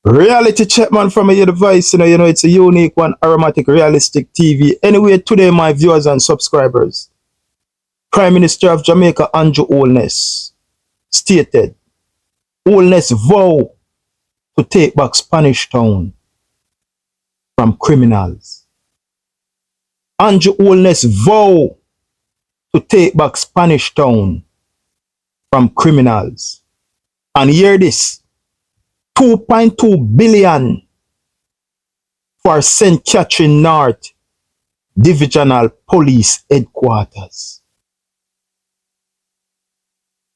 Reality check, man, from your device. It's a unique one, aromatic, realistic TV. Anyway, today, my viewers and subscribers, Prime Minister of Jamaica, Andrew Holness, stated, Holness vow to take back Spanish Town from criminals. Andrew Holness vow to take back Spanish Town from criminals. And hear this, 2.2 billion for St. Catherine North Divisional Police Headquarters.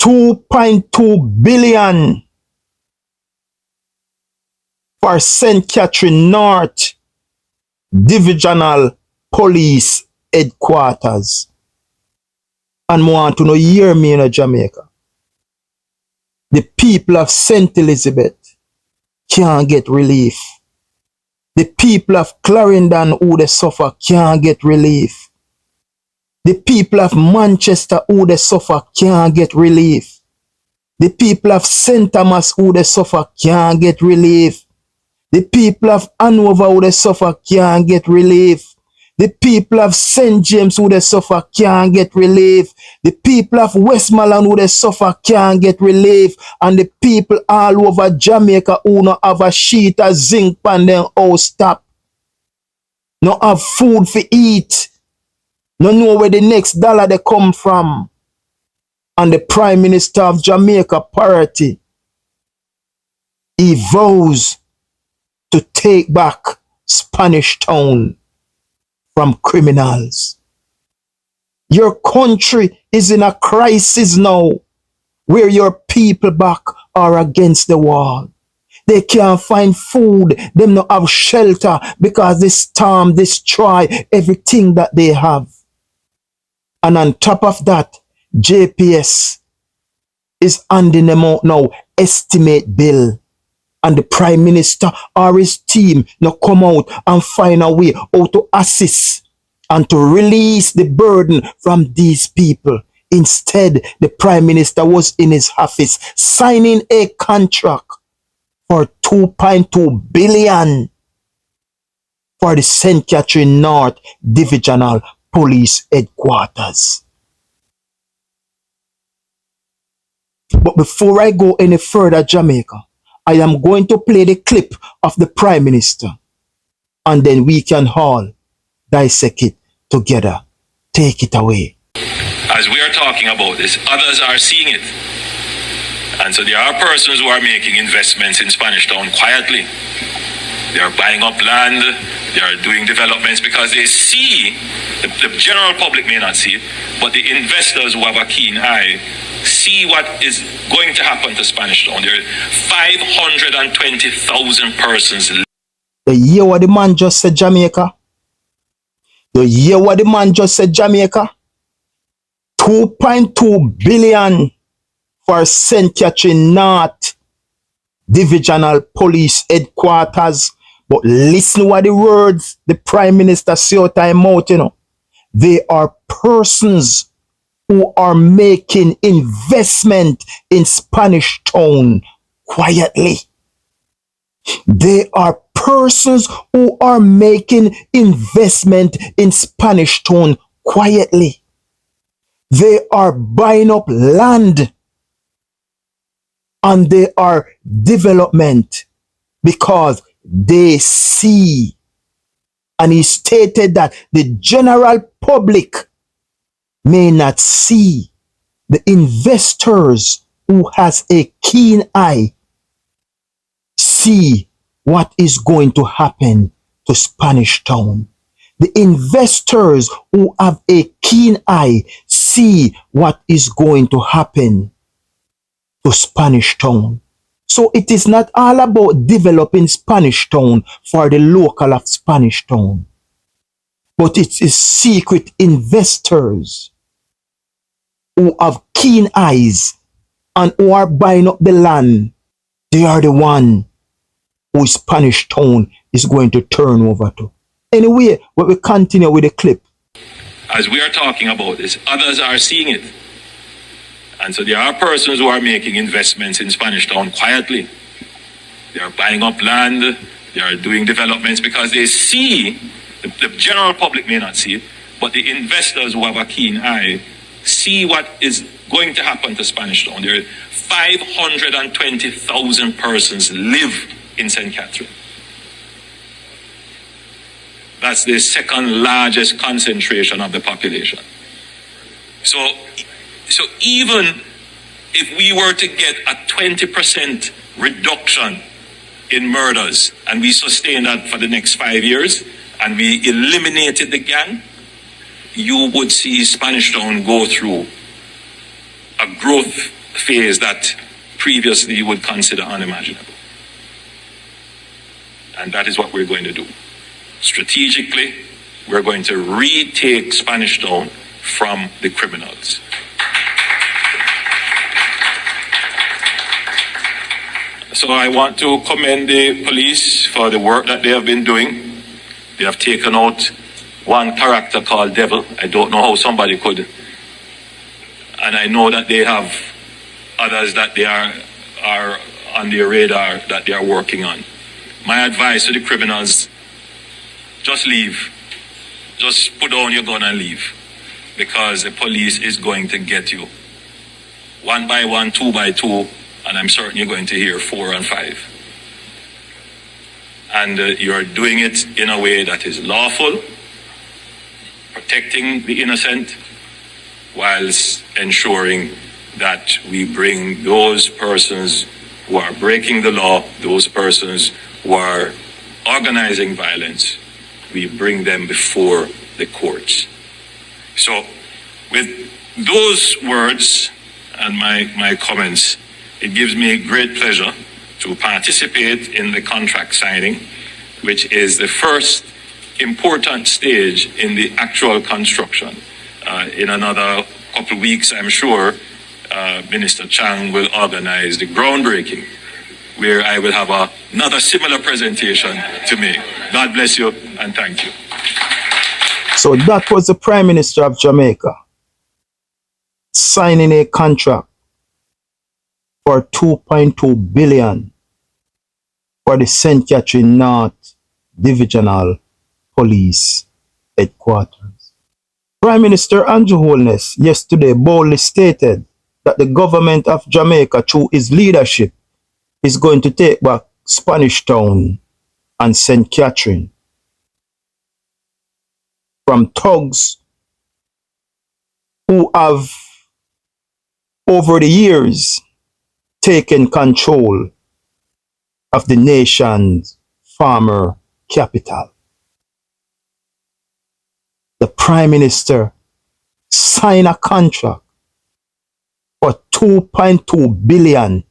2.2 billion for St. Catherine North Divisional Police Headquarters. And I want to know, hear me in Jamaica. The people of St. Elizabeth can't get relief. The people of Clarendon who they suffer can't get relief. The people of Manchester who they suffer can't get relief. The people of St. Thomas who they suffer can't get relief. The people of Hanover who they suffer can't get relief. The people of St. James who they suffer can't get relief. The people of Westmoreland who they suffer can't get relief. And the people all over Jamaica who no have a sheet of zinc pan them house top. No have food for eat. No know where the next dollar they come from. And the Prime Minister of Jamaica party, he vows to take back Spanish Town from criminals. Your country is in a crisis now where your people back are against the wall. They can't find food. Them not have shelter because the storm destroy everything that they have. And on top of that, JPS is handing them out now estimate bill. And the Prime Minister or his team now come out and find a way how to assist and to release the burden from these people. Instead, the Prime Minister was in his office signing a contract for 2.2 billion for the St. Catherine North Divisional Police Headquarters. But before I go any further, Jamaica, I am going to play the clip of the Prime Minister and then we can all dissect it together. Take it away. As we are talking about this, others are seeing it. And so there are persons who are making investments in Spanish Town quietly. They are buying up land, they are doing developments because they see, the general public may not see it, but the investors who have a keen eye see what is going to happen to Spanish Town. There are 520,000 persons. You hear what the man just said, Jamaica? You hear what the man just said, Jamaica? 2.2 billion for St. Catherine North Divisional Police Headquarters. But listen what the words the Prime Minister say out time out, They are persons who are making investment in Spanish Town quietly. They are persons who are making investment in Spanish Town quietly. They are buying up land and they are development because they see. And he stated that the general public may not see. The investors who has a keen eye see what is going to happen to Spanish Town. The investors who have a keen eye see what is going to happen to Spanish Town. So it is not all about developing Spanish Town for the local of Spanish Town, but it is secret investors who have keen eyes and who are buying up the land. They are the one who Spanish Town is going to turn over to. Anyway, we will continue with the clip. As we are talking about this, others are seeing it. And so there are persons who are making investments in Spanish Town quietly. They are buying up land. They are doing developments because they see, the general public may not see it, but the investors who have a keen eye see what is going to happen to Spanish Town. There are 520,000 persons live in St. Catherine. That's the second largest concentration of the population. So even if we were to get a 20% reduction in murders and we sustain that for the next 5 years and we eliminated the gang, you would see Spanish Town go through a growth phase that previously you would consider unimaginable. And that is what we're going to do. Strategically, we're going to retake Spanish Town from the criminals. So I want to commend the police for the work that they have been doing. They have taken out one character called Devil. I don't know how somebody could. And I know that they have others that they are on their radar that they are working on. My advice to the criminals, just leave. Just put down your gun and leave. Because the police is going to get you. 1 by 1, 2 by 2, and I'm certain you're going to hear 4 and 5. And you're doing it in a way that is lawful, protecting the innocent, whilst ensuring that we bring those persons who are breaking the law, those persons who are organizing violence, we bring them before the courts. So with those words and my comments, it gives me great pleasure to participate in the contract signing, which is the first important stage in the actual construction. In another couple of weeks, I'm sure, Minister Chang will organize the groundbreaking, where I will have another similar presentation to make. God bless you and thank you. So that was the Prime Minister of Jamaica signing a contract for 2.2 billion for the St. Catherine North Divisional Police Headquarters. Prime Minister Andrew Holness yesterday boldly stated that the government of Jamaica, through his leadership, is going to take back Spanish Town and St. Catherine from thugs who have, over the years, taken control of the nation's former capital. The Prime Minister signed a contract for 2.2 billion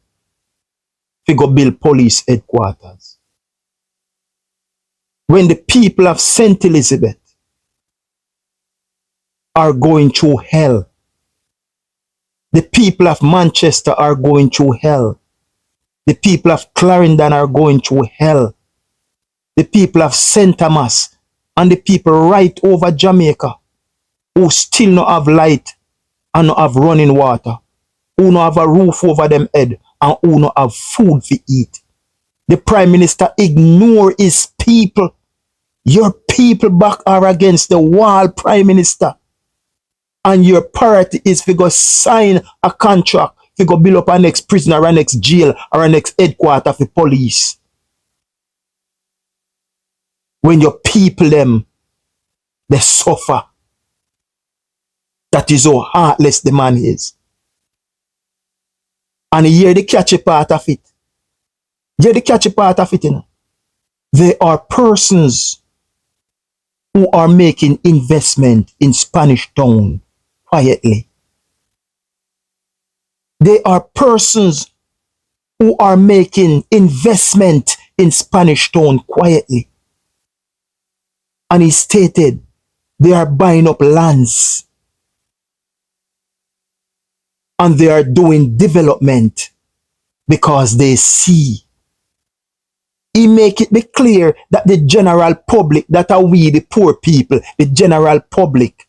to go build police headquarters. When the people of St. Elizabeth are going through hell, the people of Manchester are going through hell, the people of Clarendon are going through hell, the people of St. Thomas and the people right over Jamaica who still not have light and not have running water, who not have a roof over them head and who not have food to eat. The Prime Minister ignore his people. Your people back are against the wall, Prime Minister. And your priority is to go sign a contract to go build up our next prison or our next jail or our next headquarter for police. When your people them, they suffer. That is how heartless the man is. And here the catchy part of it. Here the catchy part of it, you know. They are persons who are making investment in Spanish Town quietly. They are persons who are making investment in Spanish Town quietly. And he stated they are buying up lands and they are doing development because they see. He make it be clear that the general public, that are we the poor people, the general public,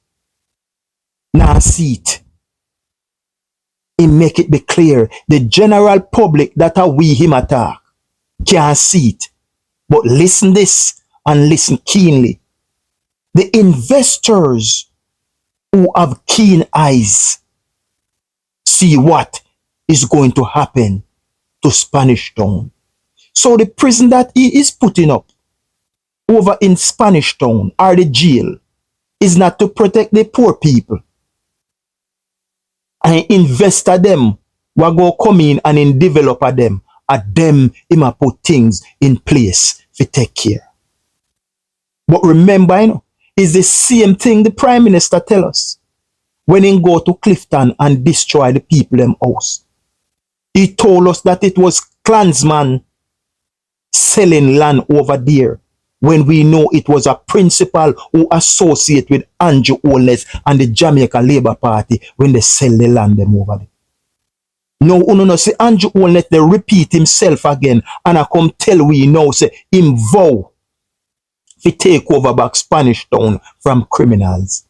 now see it. He make it be clear, the general public, that are we him attack. can't see it. But listen this and listen keenly. The investors who have keen eyes see what is going to happen to Spanish Town. So the prison that he is putting up over in Spanish Town or the jail is not to protect the poor people and investor them what go come in and in developer them at them him a put things in place to take care. But remember, it's the same thing the Prime Minister tell us when he go to Clifton and destroy the people them house. He told us that it was clansman selling land over there when we know it was a principal who associate with Andrew Holness and the Jamaica Labour Party when they sell the land them over there. Now, no, say Andrew Holness, they repeat himself again and I come tell we now, say him vow to take over back Spanish Town from criminals.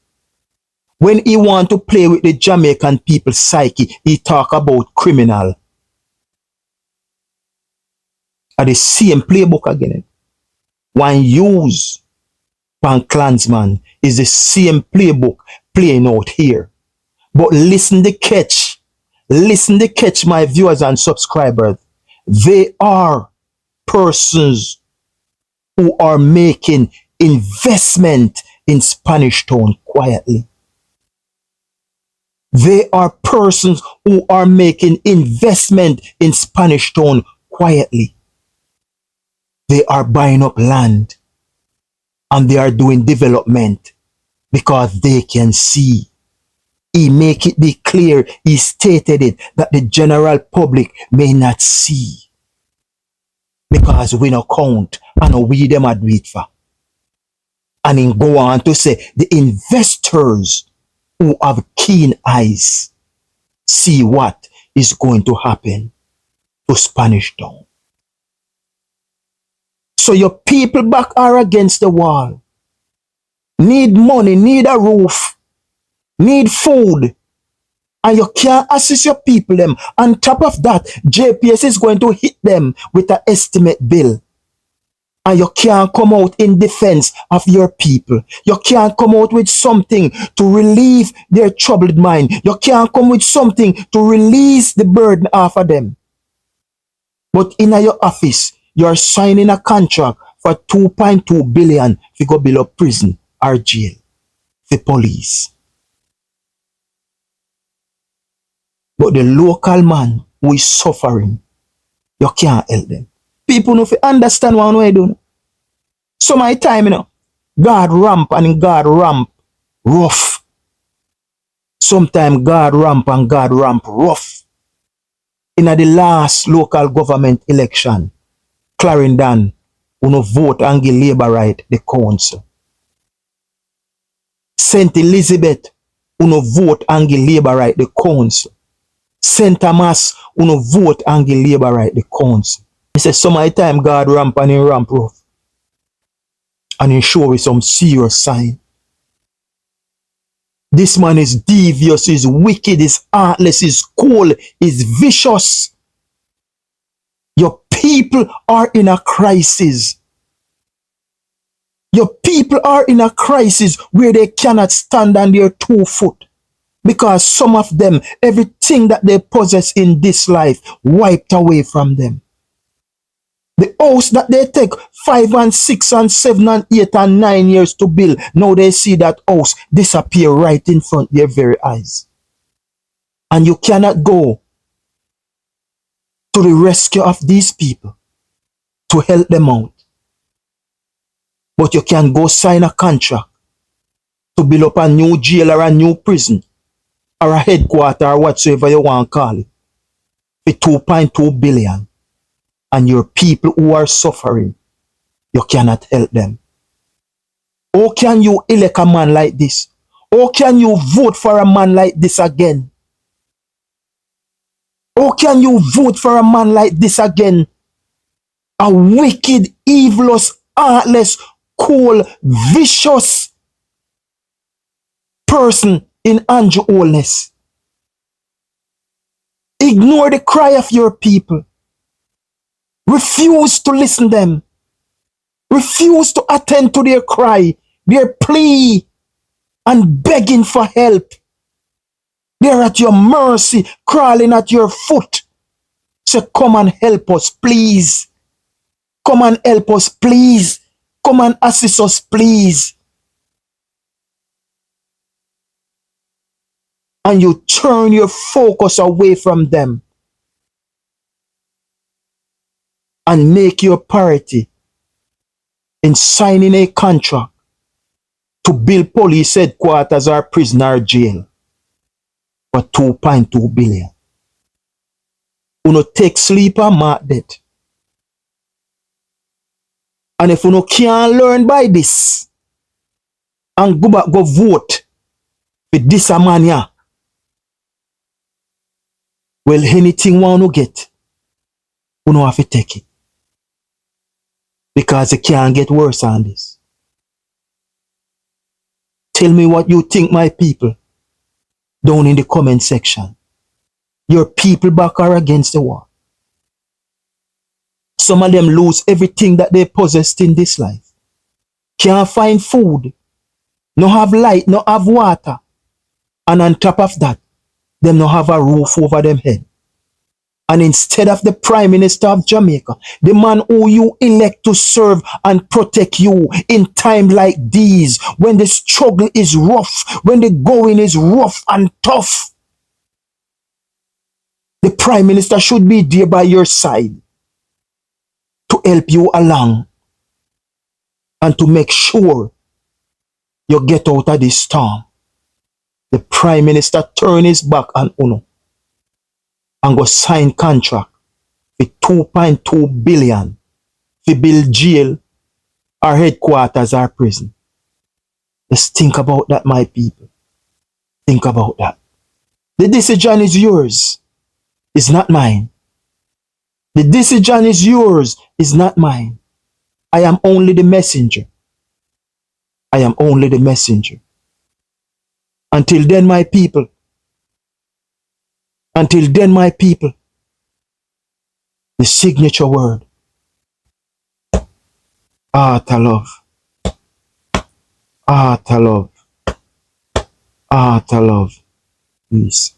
When he want to play with the Jamaican people's psyche, he talk about criminal. At the same playbook again. One use pan clansman is the same playbook playing out here. But listen the catch. Listen the catch, my viewers and subscribers. They are persons who are making investment in Spanish Town quietly. They are persons who are making investment in Spanish Town quietly. They are buying up land and they are doing development because they can see. He make it be clear, he stated it, that the general public may not see. Because we no count and we them a do it for. And he go on to say, the investors who have keen eyes see what is going to happen to Spanish Town. So your people back are against the wall. Need money, need a roof, need food. And you can't assist your people them. On top of that, JPS is going to hit them with an estimate bill. And you can't come out in defense of your people. You can't come out with something to relieve their troubled mind. You can't come with something to release the burden off of them. But in your office, you're signing a contract for 2.2 billion to go build up prison or jail. The police. But the local man who is suffering, you can't help them. People don't understand what I do. So my time, God ramp and God ramp rough. Sometimes God ramp and God ramp rough. In the last local government election, Clarendon, who vote and give Labour right the council. St. Elizabeth, who vote and give Labour right the council. St. Thomas, who vote and give Labour right the council. He says, some of the time God ramp and he ramp rough. And he show us some serious sign. This man is devious, is wicked, is heartless, is cold, is vicious. Your people are in a crisis. Your people are in a crisis where they cannot stand on their 2 feet. Because some of them, everything that they possess in this life, wiped away from them. The house that they take 5 and 6 and 7 and 8 and 9 years to build, now they see that house disappear right in front of their very eyes. And you cannot go to the rescue of these people to help them out. But you can go sign a contract to build up a new jail or a new prison or a headquarter or whatsoever you want to call it for 2.2 billion. And your people who are suffering, you cannot help them. How can you elect a man like this? How can you vote for a man like this again? How can you vote for a man like this again? A wicked, evilous, heartless, cold, vicious person in Andrew Holness. Ignore the cry of your people. Refuse to listen them. Refuse to attend to their cry, their plea, and begging for help. They're at your mercy, crawling at your foot. Say, come and help us, please. Come and help us, please. Come and assist us, please. And you turn your focus away from them and make your priority in signing a contract to build police headquarters or prisoner jail for 2.2 billion. Uno take sleep and mark that. And if uno can't learn by this and go back go vote for this a man here, well, anything one to get, uno have to take it. Because it can't get worse than this. Tell me what you think, my people, down in the comment section. Your people back are against the war. Some of them lose everything that they possessed in this life. Can't find food, no have light, no have water. And on top of that, them no have a roof over them head. And instead of the Prime Minister of Jamaica, the man who you elect to serve and protect you in time like these, when the struggle is rough, when the going is rough and tough, the Prime Minister should be there by your side to help you along and to make sure you get out of this storm. The Prime Minister turn his back on Uno and go sign contract for 2.2 billion to build jail or headquarters or prison. Just think about that, my people. Think about that. The decision is yours. It's not mine. The decision is yours. It's not mine. I am only the messenger. I am only the messenger. Until then, my people. Until then, my people. The signature word. To love. To love. To love. Peace.